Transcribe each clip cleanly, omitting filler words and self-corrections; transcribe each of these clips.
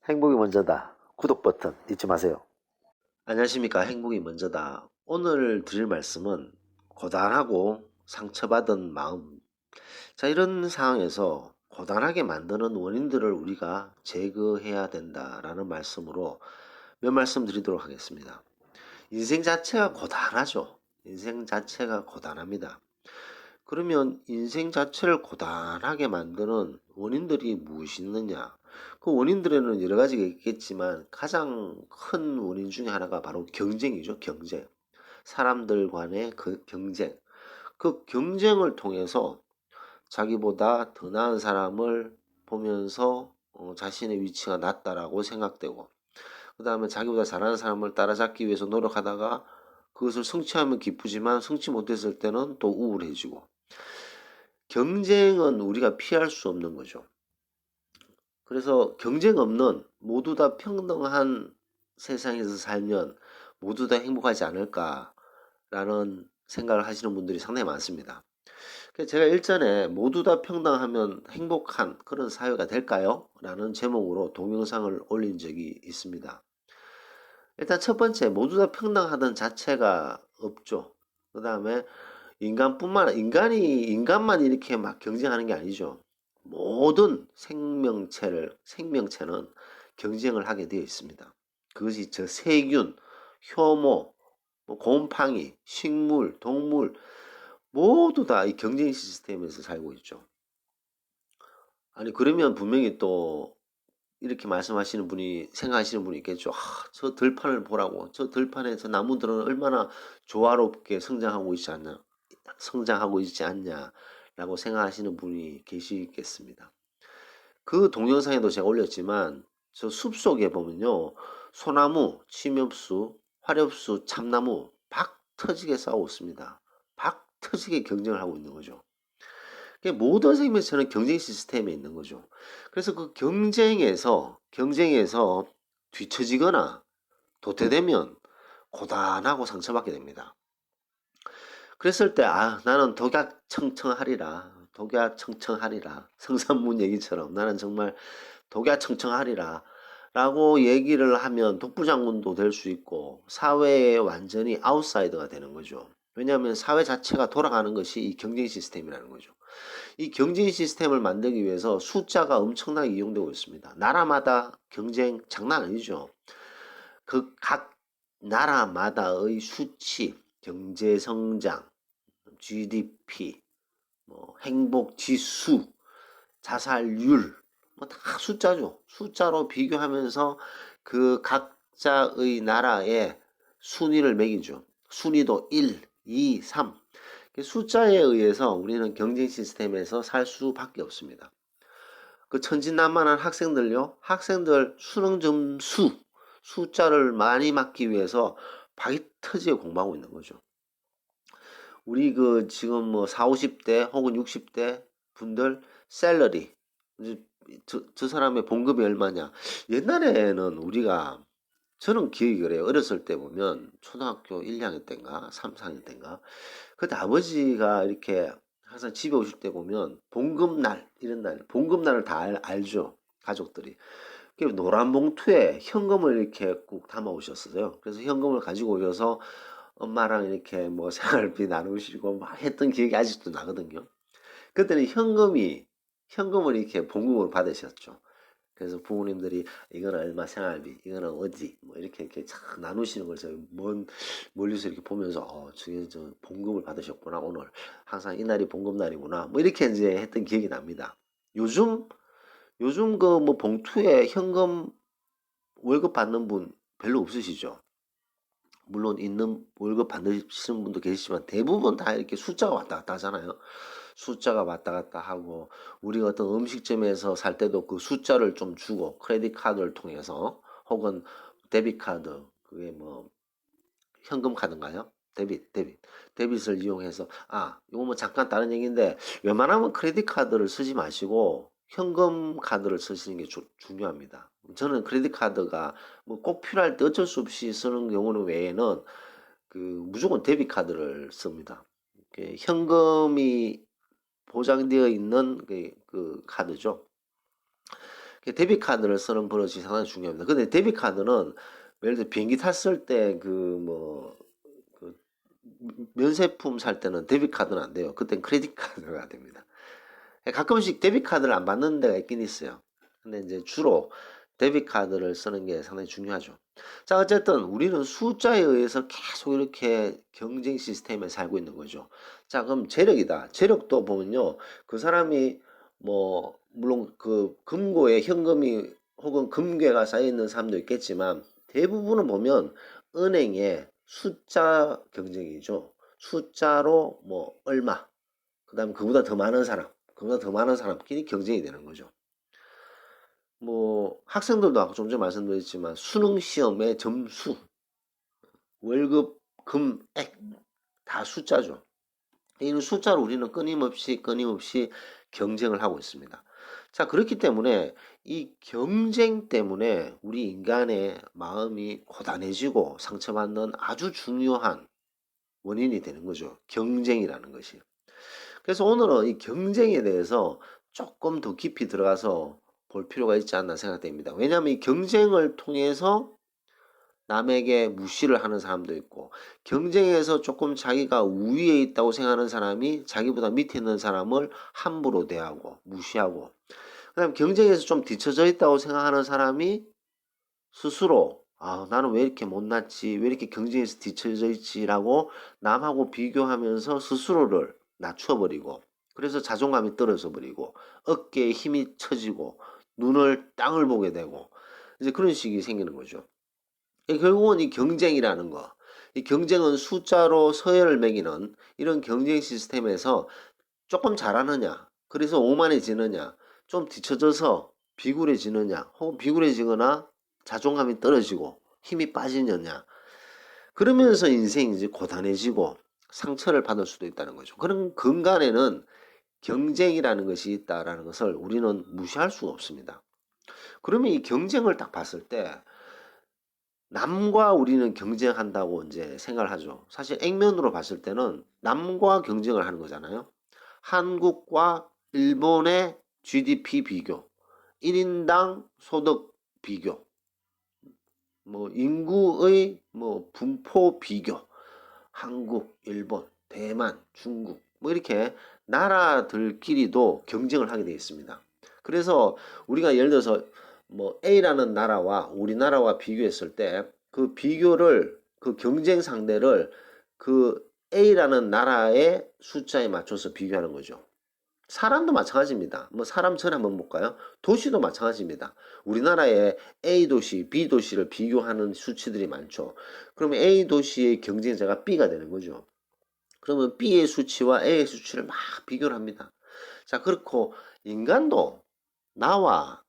행복이 먼저다. 구독 버튼 잊지 마세요. 안녕하십니까. 행복이 먼저다. 오늘 드릴 말씀은 고단하고 상처받은 마음. 자, 이런 상황에서 고단하게 만드는 원인들을 우리가 제거해야 된다라는 말씀으로 몇 말씀 드리도록 하겠습니다. 인생 자체가 고단하죠. 인생 자체가 고단합니다. 그러면 인생 자체를 고단하게 만드는 원인들이 무엇이 있느냐? 그 원인들에는 여러 가지가 있겠지만 가장 큰 원인 중에 하나가 바로 경쟁이죠. 경쟁. 사람들 간의 그 경쟁. 그 경쟁을 통해서 자기보다 더 나은 사람을 보면서 자신의 위치가 낮다라고 생각되고, 그 다음에 자기보다 잘하는 사람을 따라잡기 위해서 노력하다가 그것을 성취하면 기쁘지만 성취 못했을 때는 또 우울해지고, 경쟁은 우리가 피할 수 없는 거죠. 그래서 경쟁 없는 모두 다 평등한 세상에서 살면 모두 다 행복하지 않을까라는 생각을 하시는 분들이 상당히 많습니다. 그래서 제가 일전에 모두 다 평등하면 행복한 그런 사회가 될까요? 라는 제목으로 동영상을 올린 적이 있습니다. 일단 첫 번째, 모두 다 평등하던 자체가 없죠. 그 다음에 인간만 이렇게 막 경쟁하는 게 아니죠. 모든 생명체는 경쟁을 하게 되어 있습니다. 그것이 저 세균, 효모, 곰팡이, 식물, 동물 모두 다 이 경쟁 시스템에서 살고 있죠. 아니 그러면 분명히 또 이렇게 말씀하시는 분이 생각하시는 분이 있겠죠. 저 들판을 보라고. 저 들판에 저 나무들은 얼마나 조화롭게 성장하고 있지 않냐라고 생각하시는 분이 계시겠습니다. 그 동영상에도 제가 올렸지만 저 숲속에 보면요. 소나무, 침엽수, 화렵수, 참나무 박 터지게 싸우고 있습니다. 박 터지게 경쟁을 하고 있는 거죠. 모든 생명체는 경쟁 시스템에 있는 거죠. 그래서 그 경쟁에서 뒤처지거나 도태되면 고단하고 상처받게 됩니다. 그랬을 때, 나는 독야청청하리라. 성산문 얘기처럼 나는 정말 독야청청하리라. 라고 얘기를 하면 독부장군도 될 수 있고, 사회에 완전히 아웃사이더가 되는 거죠. 왜냐하면 사회 자체가 돌아가는 것이 이 경쟁 시스템이라는 거죠. 이 경쟁 시스템을 만들기 위해서 숫자가 엄청나게 이용되고 있습니다. 나라마다 경쟁 장난 아니죠. 그 각 나라마다의 수치, 경제 성장, GDP, 행복 지수, 자살률, 다 숫자죠. 숫자로 비교하면서 그 각자의 나라의 순위를 매기죠. 순위도 1, 2, 3. 숫자에 의해서 우리는 경쟁 시스템에서 살 수밖에 없습니다. 그 천진난만한 학생들 수능 점수, 숫자를 많이 맞기 위해서 박이 터지게 공부하고 있는 거죠. 우리 그 지금 뭐 4, 50대 혹은 60대 분들 샐러리, 저 사람의 봉급이 얼마냐. 옛날에는 저는 기억이 그래요. 어렸을 때 보면 초등학교 1, 2학년 때인가 3, 4학년 때인가 그때 아버지가 이렇게 항상 집에 오실 때 보면 봉급날 이런 날 봉급날을 다 알죠. 가족들이. 노란 봉투에 현금을 이렇게 꼭 담아 오셨어요. 그래서 현금을 가지고 오셔서 엄마랑 이렇게 뭐 생활비 나누시고 막 했던 기억이 아직도 나거든요. 그때는 현금을 이렇게 봉급을 받으셨죠. 그래서 부모님들이 이거는 얼마 생활비, 이거는 어디, 뭐 이렇게 착 나누시는 걸 저희 멀리서 이렇게 보면서, 저게 저 봉급을 받으셨구나, 오늘. 항상 이날이 봉급날이구나. 뭐 이렇게 이제 했던 기억이 납니다. 요즘, 요즘 그 뭐 봉투에 현금 월급 받는 분 별로 없으시죠? 물론 있는 월급 받으시는 분도 계시지만 대부분 다 이렇게 숫자가 왔다 갔다 하잖아요. 숫자가 왔다 갔다 하고 우리가 어떤 음식점에서 살 때도 그 숫자를 좀 주고 크레딧 카드를 통해서 혹은 데빗 카드 그게 뭐 현금 카드인가요? 데빗을 이용해서 이거 뭐 잠깐 다른 얘기인데 웬만하면 크레딧 카드를 쓰지 마시고 현금 카드를 쓰시는 게 중요합니다. 저는 크레딧 카드가 뭐 꼭 필요할 때 어쩔 수 없이 쓰는 경우는 외에는 그 무조건 데빗 카드를 씁니다. 현금이 보장되어 있는 그 카드죠. 데비트 카드를 쓰는 버릇이 상당히 중요합니다. 근데 데비트 카드는 예를 들어 비행기 탔을 때 그 면세품 살 때는 데비트 카드는 안 돼요. 그땐 크레딧 카드가 됩니다. 가끔씩 데비트 카드를 안 받는 데가 있긴 있어요. 근데 이제 주로 데비트 카드를 쓰는 게 상당히 중요하죠. 자, 어쨌든 우리는 숫자에 의해서 계속 이렇게 경쟁 시스템에 살고 있는 거죠. 자, 그럼 재력이다. 재력도 보면요. 그 사람이 뭐 물론 그 금고에 현금이 혹은 금괴가 쌓여 있는 사람도 있겠지만 대부분은 보면 은행에 숫자 경쟁이죠. 숫자로 뭐 얼마, 그다음에 그보다 더 많은 사람끼리 경쟁이 되는 거죠. 뭐 학생들도 아까 좀 전에 말씀드렸지만 수능 시험의 점수, 월급, 금액 다 숫자죠. 이 숫자로 우리는 끊임없이 경쟁을 하고 있습니다. 자, 그렇기 때문에 이 경쟁 때문에 우리 인간의 마음이 고단해지고 상처받는 아주 중요한 원인이 되는 거죠. 경쟁이라는 것이. 그래서 오늘은 이 경쟁에 대해서 조금 더 깊이 들어가서 볼 필요가 있지 않나 생각됩니다. 왜냐하면 이 경쟁을 통해서 남에게 무시를 하는 사람도 있고, 경쟁에서 조금 자기가 우위에 있다고 생각하는 사람이 자기보다 밑에 있는 사람을 함부로 대하고 무시하고, 그다음 경쟁에서 좀 뒤처져 있다고 생각하는 사람이 스스로 나는 왜 이렇게 못났지, 왜 이렇게 경쟁에서 뒤처져 있지라고 남하고 비교하면서 스스로를 낮춰버리고, 그래서 자존감이 떨어져 버리고 어깨에 힘이 처지고 눈을 땅을 보게 되고 이제 그런 식이 생기는 거죠. 결국은 이 경쟁이라는 거, 이 경쟁은 숫자로 서열을 매기는 이런 경쟁 시스템에서 조금 잘하느냐, 그래서 오만해지느냐, 좀 뒤쳐져서 비굴해지느냐, 혹은 비굴해지거나 자존감이 떨어지고 힘이 빠지느냐, 그러면서 인생이 이제 고단해지고 상처를 받을 수도 있다는 거죠. 그런 근간에는 경쟁이라는 것이 있다라는 것을 우리는 무시할 수가 없습니다. 그러면 이 경쟁을 딱 봤을 때 남과 우리는 경쟁한다고 이제 생각을 하죠. 사실 액면으로 봤을 때는 남과 경쟁을 하는 거잖아요. 한국과 일본의 GDP 비교, 1인당 소득 비교, 뭐 인구의 뭐 분포 비교, 한국, 일본, 대만, 중국 뭐 이렇게 나라들끼리도 경쟁을 하게 되어 있습니다. 그래서 우리가 예를 들어서 뭐 A라는 나라와 우리나라와 비교했을 때 그 비교를 그 경쟁 상대를 그 A라는 나라의 숫자에 맞춰서 비교하는 거죠. 사람도 마찬가지입니다. 뭐 사람 전에 한번 볼까요? 도시도 마찬가지입니다. 우리나라에 A 도시, B 도시를 비교하는 수치들이 많죠. 그러면 A 도시의 경쟁자가 B가 되는 거죠. 그러면 B의 수치와 A의 수치를 막 비교를 합니다. 자, 그렇고 인간도 나와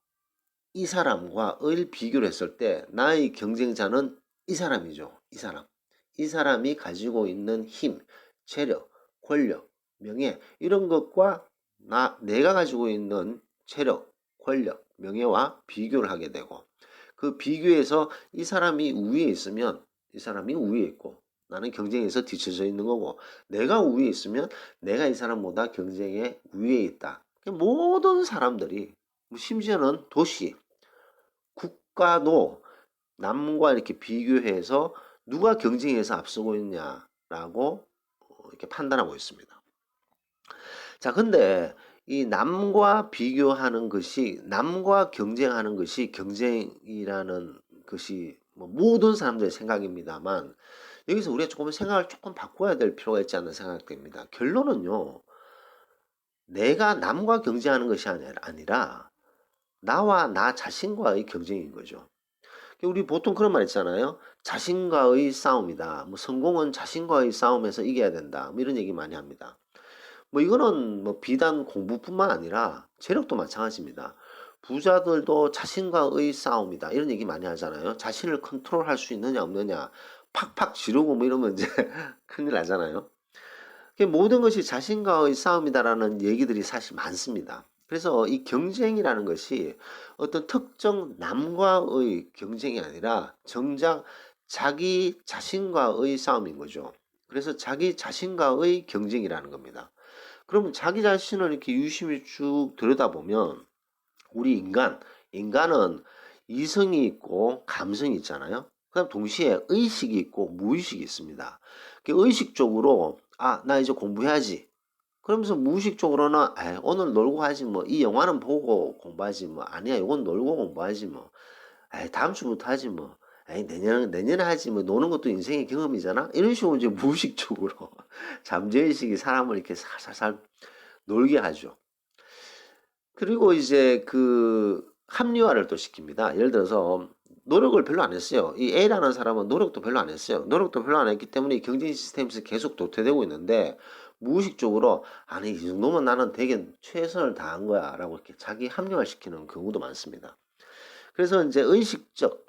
이 사람과의 비교를 했을 때 나의 경쟁자는 이 사람이죠. 이 사람. 이 사람이 가지고 있는 힘, 체력, 권력, 명예 이런 것과 내가 가지고 있는 체력, 권력, 명예와 비교를 하게 되고 그 비교에서 이 사람이 우위에 있으면 이 사람이 우위에 있고 나는 경쟁에서 뒤쳐져 있는 거고 내가 우위에 있으면 내가 이 사람보다 경쟁에 우위에 있다. 모든 사람들이 심지어는 도시, 국가도 남과 이렇게 비교해서 누가 경쟁에서 앞서고 있냐라고 이렇게 판단하고 있습니다. 자, 근데 이 남과 비교하는 것이, 남과 경쟁하는 것이 경쟁이라는 것이 뭐 모든 사람들의 생각입니다만 여기서 우리가 조금 생각을 조금 바꿔야 될 필요가 있지 않나 생각됩니다. 결론은요, 내가 남과 경쟁하는 것이 아니라 나와 나 자신과의 경쟁인 거죠. 우리 보통 그런 말 있잖아요. 자신과의 싸움이다. 뭐 성공은 자신과의 싸움에서 이겨야 된다. 뭐 이런 얘기 많이 합니다. 뭐 이거는 뭐 비단 공부뿐만 아니라 재력도 마찬가지입니다. 부자들도 자신과의 싸움이다. 이런 얘기 많이 하잖아요. 자신을 컨트롤할 수 있느냐 없느냐 팍팍 지르고 뭐 이러면 이제 큰일 나잖아요. 모든 것이 자신과의 싸움이다라는 얘기들이 사실 많습니다. 그래서 이 경쟁이라는 것이 어떤 특정 남과의 경쟁이 아니라 정작 자기 자신과의 싸움인 거죠. 그래서 자기 자신과의 경쟁이라는 겁니다. 그러면 자기 자신을 이렇게 유심히 쭉 들여다보면 우리 인간은 이성이 있고 감성이 있잖아요. 그다음 동시에 의식이 있고 무의식이 있습니다. 그 의식적으로 나 이제 공부해야지. 그러면서 무의식적으로는 오늘 놀고 하지 뭐. 이 영화는 보고 공부하지 뭐. 아니야, 이건 놀고 공부하지 뭐. 다음 주부터 하지 뭐. 내년에 하지 뭐. 노는 것도 인생의 경험이잖아. 이런 식으로 이제 무의식적으로 잠재의식이 사람을 이렇게 살살살 놀게 하죠. 그리고 이제 그 합리화를 또 시킵니다. 예를 들어서 노력을 별로 안 했어요. 이 A라는 사람은 노력도 별로 안 했어요. 노력도 별로 안 했기 때문에 경쟁 시스템에서 계속 도태되고 있는데 무의식적으로 아니 이 정도면 나는 되게 최선을 다한 거야 라고 이렇게 자기 합리화시키는 경우도 많습니다. 그래서 이제 의식적,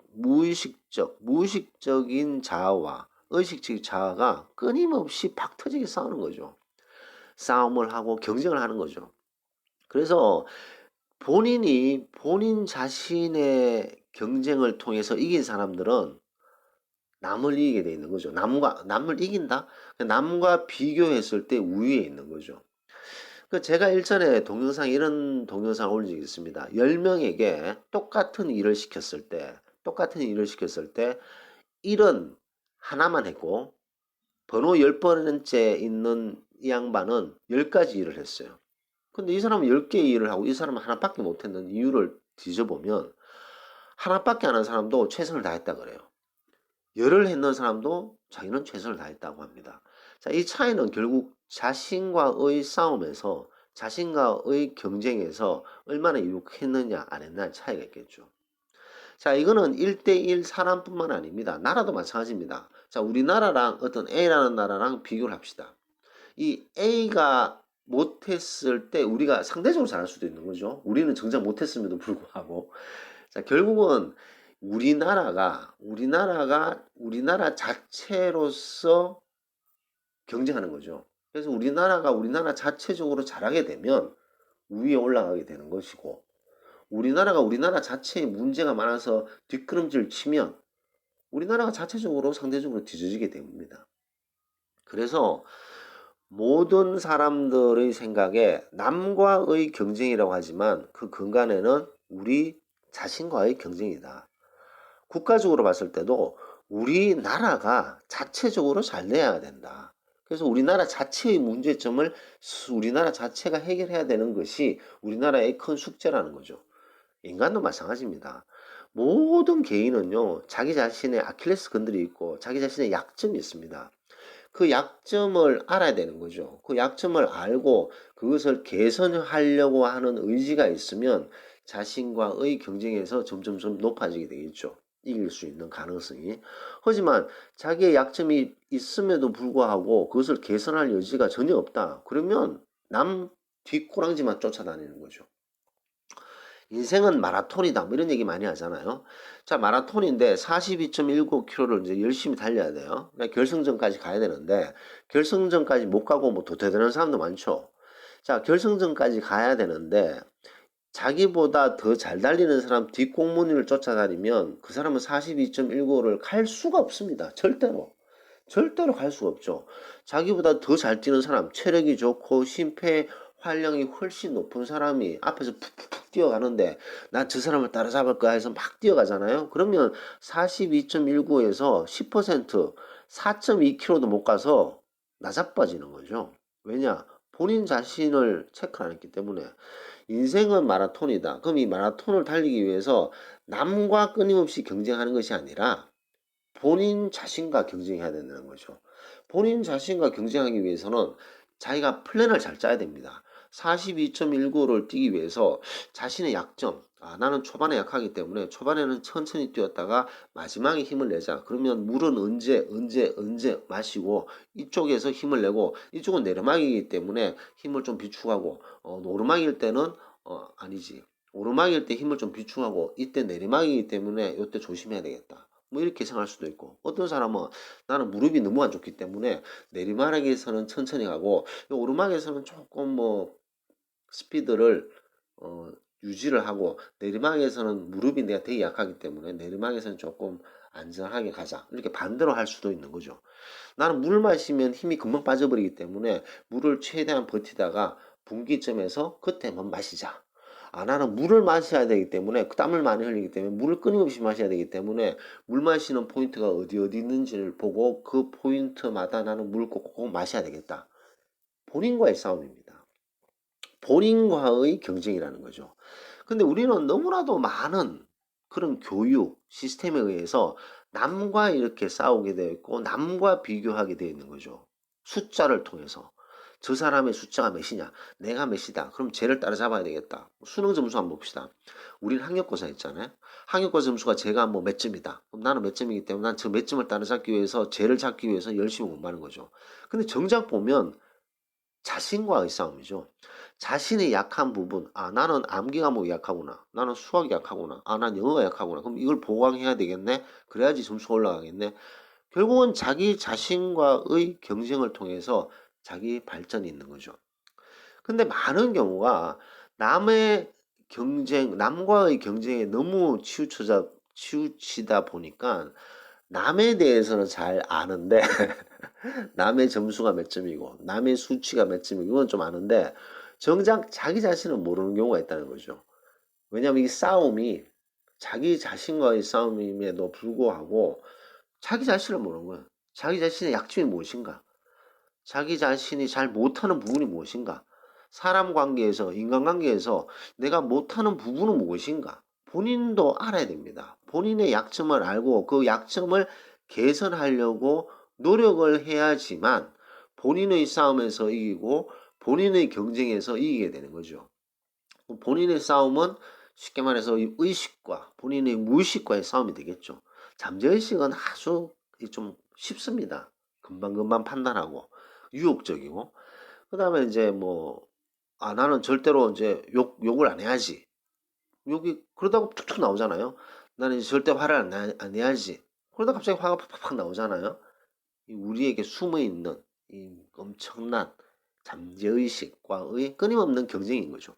무의식적인 자아와 의식적 자아가 끊임없이 박 터지게 싸우는 거죠. 싸움을 하고 경쟁을 하는 거죠. 그래서 본인이 본인 자신의 경쟁을 통해서 이긴 사람들은 남을 이기게 돼 있는 거죠. 남을 이긴다? 남과 비교했을 때 우위에 있는 거죠. 제가 일전에 이런 동영상 올린 적이 있습니다. 10명에게 똑같은 일을 시켰을 때, 일은 하나만 했고, 번호 10번째 있는 이 양반은 10가지 일을 했어요. 근데 이 사람은 10개 일을 하고 이 사람은 하나밖에 못했는 이유를 뒤져보면 하나밖에 안 한 사람도 최선을 다했다 그래요. 열을 했는 사람도 자기는 최선을 다했다고 합니다. 자, 이 차이는 결국 자신과의 싸움에서 자신과의 경쟁에서 얼마나 유혹했느냐 안 했느냐 차이가 있겠죠. 자, 이거는 1대1 사람뿐만 아닙니다. 나라도 마찬가지입니다. 자, 우리나라랑 어떤 A라는 나라랑 비교를 합시다. 이 A가 못했을 때 우리가 상대적으로 잘할 수도 있는 거죠. 우리는 정작 못했음에도 불구하고. 자, 결국은 우리나라 자체로서 경쟁하는 거죠. 그래서 우리나라 자체적으로 잘하게 되면 위에 올라가게 되는 것이고, 우리나라 자체에 문제가 많아서 뒷걸음질 치면 우리나라가 자체적으로 상대적으로 뒤져지게 됩니다. 그래서 모든 사람들의 생각에 남과의 경쟁이라고 하지만 그 근간에는 우리 자신과의 경쟁이다. 국가적으로 봤을 때도 우리나라가 자체적으로 잘 돼야 된다. 그래서 우리나라 자체의 문제점을 우리나라 자체가 해결해야 되는 것이 우리나라의 큰 숙제라는 거죠. 인간도 마찬가지입니다. 모든 개인은요, 자기 자신의 아킬레스 건들이 있고 자기 자신의 약점이 있습니다. 그 약점을 알아야 되는 거죠. 그 약점을 알고 그것을 개선하려고 하는 의지가 있으면 자신과의 경쟁에서 점점점 높아지게 되겠죠. 이길 수 있는 가능성이. 하지만 자기의 약점이 있음에도 불구하고 그것을 개선할 여지가 전혀 없다. 그러면 남 뒷꼬랑지만 쫓아다니는 거죠. 인생은 마라톤이다. 뭐 이런 얘기 많이 하잖아요. 자, 마라톤인데 42.19km를 이제 열심히 달려야 돼요. 그러니까 결승전까지 가야 되는데 결승전까지 못 가고 뭐 도태되는 사람도 많죠. 자, 결승전까지 가야 되는데 자기보다 더 잘 달리는 사람 뒷공무니를 쫓아다니면 그 사람은 42.19를 갈 수가 없습니다. 절대로 갈 수가 없죠. 자기보다 더 잘 뛰는 사람, 체력이 좋고 심폐 활량이 훨씬 높은 사람이 앞에서 푹푹푹 뛰어가는데 나 저 사람을 따라잡을 거야 해서 막 뛰어가잖아요. 그러면 42.19에서 10% 4.2km도 못 가서 나자빠지는 거죠. 왜냐? 본인 자신을 체크 안 했기 때문에. 인생은 마라톤이다. 그럼 이 마라톤을 달리기 위해서 남과 끊임없이 경쟁하는 것이 아니라 본인 자신과 경쟁해야 된다는 거죠. 본인 자신과 경쟁하기 위해서는 자기가 플랜을 잘 짜야 됩니다. 42.19를 뛰기 위해서 자신의 약점, 나는 초반에 약하기 때문에 초반에는 천천히 뛰었다가 마지막에 힘을 내자. 그러면 물은 언제 마시고 이쪽에서 힘을 내고 이쪽은 내리막이기 때문에 힘을 좀 비축하고 오르막일 때는 아니지. 오르막일 때 힘을 좀 비축하고 이때 내리막이기 때문에 이때 조심해야 되겠다. 뭐 이렇게 생각할 수도 있고 어떤 사람은 나는 무릎이 너무 안 좋기 때문에 내리막에서는 천천히 가고 오르막에서는 조금 뭐 스피드를 유지를 하고 내리막에서는 무릎이 내가 되게 약하기 때문에 내리막에서는 조금 안전하게 가자 이렇게 반대로 할 수도 있는 거죠. 나는 물을 마시면 힘이 금방 빠져버리기 때문에 물을 최대한 버티다가 분기점에서 그때만 마시자. 나는 물을 마셔야 되기 때문에 땀을 많이 흘리기 때문에 물을 끊임없이 마셔야 되기 때문에 물 마시는 포인트가 어디 있는지를 보고 그 포인트마다 나는 물을 꼭 마셔야 되겠다. 본인과의 싸움입니다. 본인과의 경쟁이라는 거죠. 근데 우리는 너무나도 많은 그런 교육 시스템에 의해서 남과 이렇게 싸우게 되어 있고 남과 비교하게 되어 있는 거죠. 숫자를 통해서 저 사람의 숫자가 몇이냐, 내가 몇이다, 그럼 쟤를 따라잡아야 되겠다. 수능 점수 한번 봅시다. 우리는 학력고사 했잖아요. 학력고사 점수가 제가 뭐 몇 점이다, 그럼 나는 몇 점이기 때문에 난 저 몇 점을 따라잡기 위해서 쟤를 잡기 위해서 열심히 공부하는 거죠. 근데 정작 보면 자신과의 싸움이죠. 자신의 약한 부분, 나는 암기 과목이 약하구나, 나는 수학이 약하구나, 난 영어가 약하구나, 그럼 이걸 보강해야 되겠네, 그래야지 점수가 올라가겠네. 결국은 자기 자신과의 경쟁을 통해서 자기 발전이 있는 거죠. 근데 많은 경우가 남의 남과의 경쟁에 너무 치우치다 보니까 남에 대해서는 잘 아는데 남의 점수가 몇 점이고 남의 수치가 몇 점이고 이건 좀 아는데 정작 자기 자신은 모르는 경우가 있다는 거죠. 왜냐하면 이 싸움이 자기 자신과의 싸움임에도 불구하고 자기 자신을 모르는 거예요. 자기 자신의 약점이 무엇인가? 자기 자신이 잘 못하는 부분이 무엇인가? 사람 관계에서, 인간관계에서 내가 못하는 부분은 무엇인가? 본인도 알아야 됩니다. 본인의 약점을 알고 그 약점을 개선하려고 노력을 해야지만 본인의 싸움에서 이기고 본인의 경쟁에서 이기게 되는 거죠. 본인의 싸움은 쉽게 말해서 의식과 본인의 무의식과의 싸움이 되겠죠. 잠재의식은 아주 좀 쉽습니다. 금방금방 판단하고 유혹적이고, 그 다음에 이제 뭐 나는 절대로 이제 욕을 안 해야지, 욕이 그러다가 툭툭 나오잖아요. 나는 이제 절대 화를 안 내야지, 그러다 갑자기 화가 팍팍 나오잖아요. 우리에게 숨어있는 이 엄청난 잠재의식과의 끊임없는 경쟁인 거죠.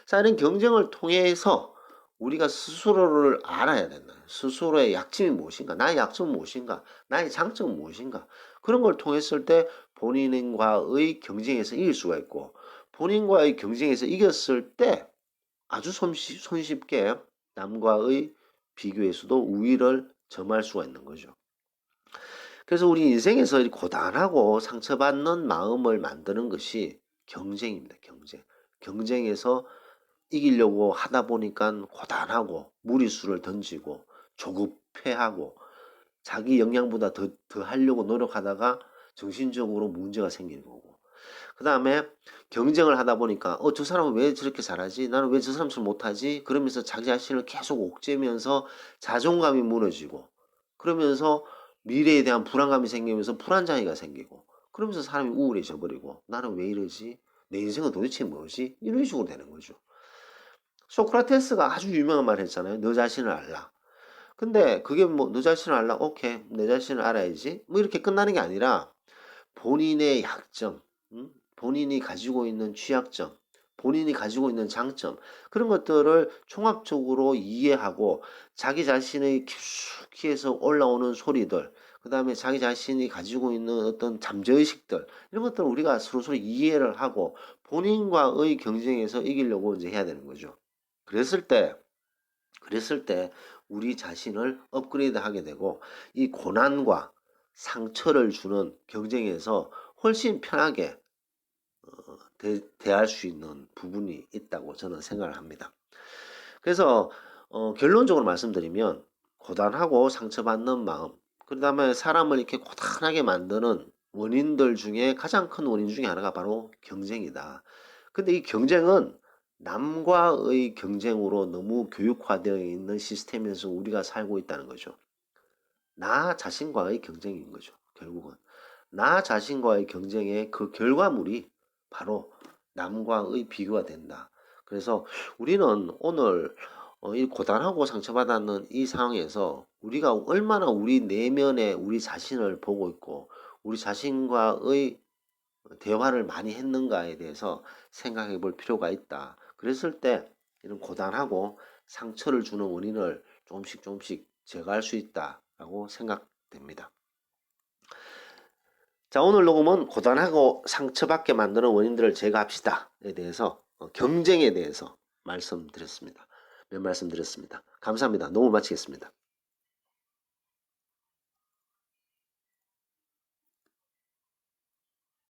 자, 이런 경쟁을 통해서 우리가 스스로를 알아야 된다. 스스로의 약점이 무엇인가? 나의 약점은 무엇인가? 나의 장점은 무엇인가? 그런 걸 통했을 때 본인과의 경쟁에서 이길 수가 있고, 본인과의 경쟁에서 이겼을 때 아주 손쉽게 남과의 비교에서도 우위를 점할 수가 있는 거죠. 그래서 우리 인생에서 고단하고 상처받는 마음을 만드는 것이 경쟁입니다. 경쟁에서 이기려고 하다 보니까 고단하고 무리수를 던지고 조급해하고 자기 역량보다 더 하려고 노력하다가 정신적으로 문제가 생기는 거고, 그 다음에 경쟁을 하다 보니까 저 사람은 왜 저렇게 잘하지? 나는 왜 저 사람처럼 못하지? 그러면서 자기 자신을 계속 옥죄면서 자존감이 무너지고, 그러면서 미래에 대한 불안감이 생기면서 불안장애가 생기고, 그러면서 사람이 우울해져 버리고, 나는 왜 이러지? 내 인생은 도대체 뭐지? 이런 식으로 되는 거죠. 소크라테스가 아주 유명한 말 했잖아요. 너 자신을 알라. 근데 그게 뭐 너 자신을 알라, 오케이, 내 자신을 알아야지, 뭐 이렇게 끝나는 게 아니라 본인의 약점, 본인이 가지고 있는 취약점, 본인이 가지고 있는 장점, 그런 것들을 종합적으로 이해하고 자기 자신의 깊숙이에서 올라오는 소리들, 그 다음에 자기 자신이 가지고 있는 어떤 잠재의식들, 이런 것들을 우리가 서로 이해를 하고 본인과의 경쟁에서 이기려고 이제 해야 되는 거죠. 그랬을 때 우리 자신을 업그레이드 하게 되고, 이 고난과 상처를 주는 경쟁에서 훨씬 편하게 대할 수 있는 부분이 있다고 저는 생각을 합니다. 그래서 결론적으로 말씀드리면 고단하고 상처받는 마음, 그 다음에 사람을 이렇게 고단하게 만드는 원인들 중에 가장 큰 원인 중에 하나가 바로 경쟁이다. 근데 이 경쟁은 남과의 경쟁으로 너무 교육화되어 있는 시스템에서 우리가 살고 있다는 거죠. 나 자신과의 경쟁인 거죠. 결국은 나 자신과의 경쟁의 그 결과물이 바로 남과의 비교가 된다. 그래서 우리는 오늘 이 고단하고 상처받았는 이 상황에서 우리가 얼마나 우리 내면에 우리 자신을 보고 있고 우리 자신과의 대화를 많이 했는가에 대해서 생각해 볼 필요가 있다. 그랬을 때 이런 고단하고 상처를 주는 원인을 조금씩 제거할 수 있다라고 생각됩니다. 자, 오늘 녹음은 고단하고 상처받게 만드는 원인들을 제거합시다에 대해서, 경쟁에 대해서 말씀드렸습니다. 감사합니다. 너무 마치겠습니다.